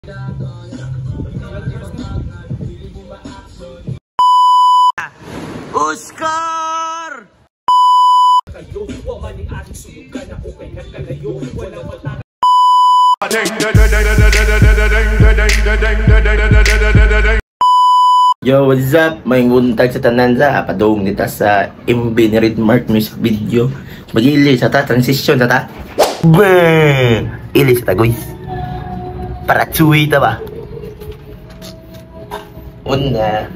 Oscar! Yo, what's up? May nguntag sa tanan sa padung nita sa MB ni Redmark music video. Magili sa ta transition sa ta. Bang! Ilis ta guys. Para cuy ta ba? Una.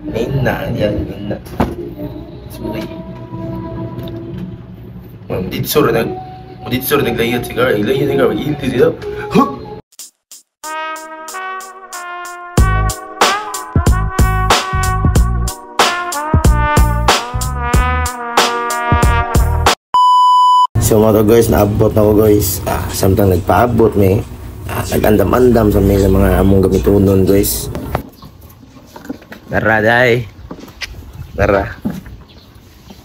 Nina, yan nina. Suy. Ditsura naglayat sigara. Ilayat sigara. Magili sila. Huh! So mga guys, naabot na ko guys. Samtang nagpaabot may nag-andam-andam sa mga among gamitunon guys. Tara day. Tara.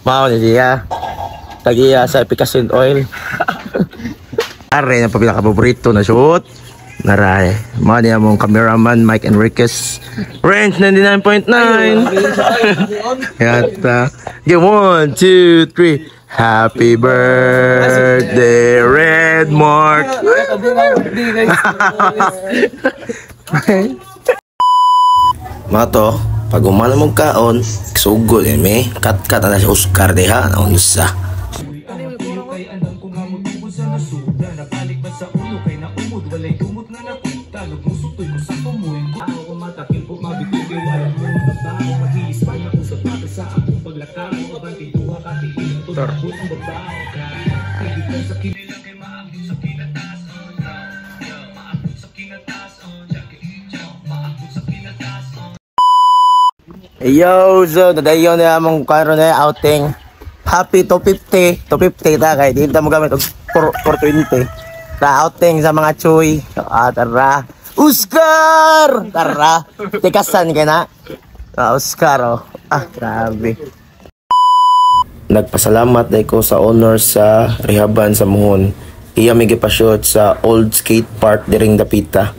Mao ni siya. Tagiya sa Picasso oil. Are na pa pinaka-paborito na shoot. Naray. Mao ni among cameraman Mike Enriquez. Range 99.9. Yata. Okay, 1, 2, 3. Happy birthday, Redmark! Mga to, pag umala mong kaon, sugod eh, may kat-kat na si Oscar deha, naon sa. Yo, so nadayon na among karon na outing. Happy 250 ta kay di ta mo gamit og 420. Sa outing sa mga chuy. Tara. Oscar! Tara. Tikasan ka na. Oscar oh. Grabe. Nagpasalamat na ko sa owner sa rehaban sa Muhon. Iya may gipashoot sa old skate park diring Dapita.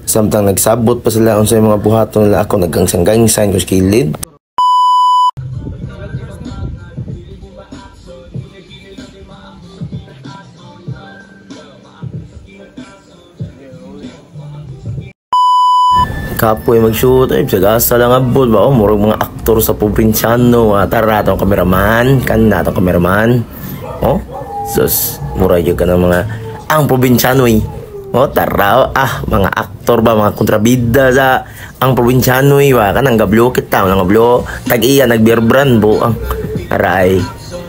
Samtang nagsabot pa sila unsay mga buhaton nila ako naggangsang-gangsan ko sa kilid. Kapoy mag-shoot ay sagasa lang abot ba murag mga aktor sa probinsyano tara tong kameraman tong kameraman sus murag jud ka ng mga ang probinsyano tara mga aktor ba mga kontrabida sa ang probinsyano ba kanang gablo kita nang gablo tag-iya nag-beer brand bo ang aray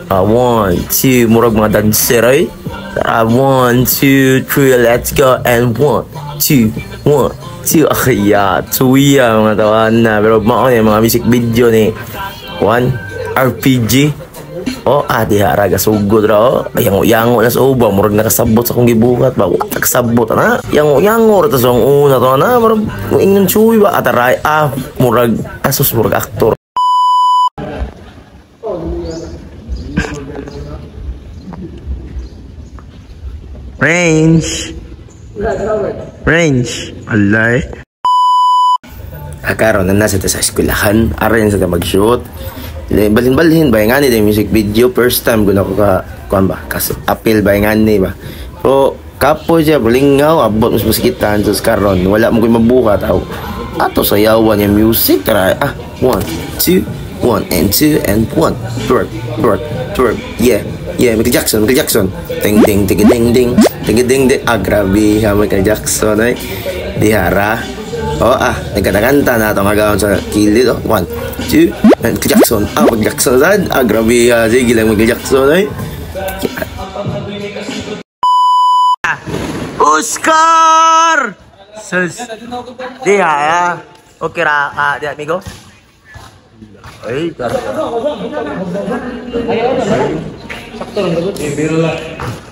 1, 2 murag mga dancer ay 1, 2, 3 let's go and 1, 2, 1 Kaya, tuya mga tawan na. Pero mga music video ni Juan RPG. Diha raga sugod ra. Yango na sa uba. Murag nakasabot sa kong gibuhat ba. Nakasabot na. Yango ra ta sa una to na. Murag ingon chuy ba. Ataray. Murag asos murag aktor. Range. Alay. Karon na nasa sa eskwelahan. Aran sa mag-shoot. Balhin-balhin ba nga ni music video. First time ko na ko appeal ba nga ni ba. Pero kapo siya bulingaw abot mas maskitan sa karon. Wala mo koy mabuhat ato sayawan yung music. Tara 1, 2, 1 and 2 and 1. Twerk. Yeah, Michael Jackson. Ding ding ding ding. Grabe ha Michael Jackson ay dihara. Nagkanta na itong magawin sa kilid 1, 2 Michael Jackson. Michael Jackson sad. Grabe ha. Sige lang Michael Jackson ay Oscar! Sus dihara. Okay ra di amigo. Ay sakto lang dagot.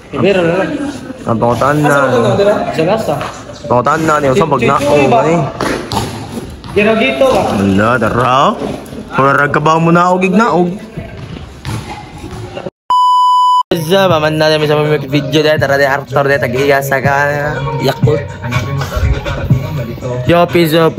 Ibero na lang. Ang pangutan na. Pangutan na niyo sa magnaong gani. Gino gito ba? Wala, daraw. Para ka ba mo naog ignaog? peace up. Aman na namin sa mga video dahil. Tara dahil Arthur dahil tag-iyasa ka. Yakult. Yo, peace up.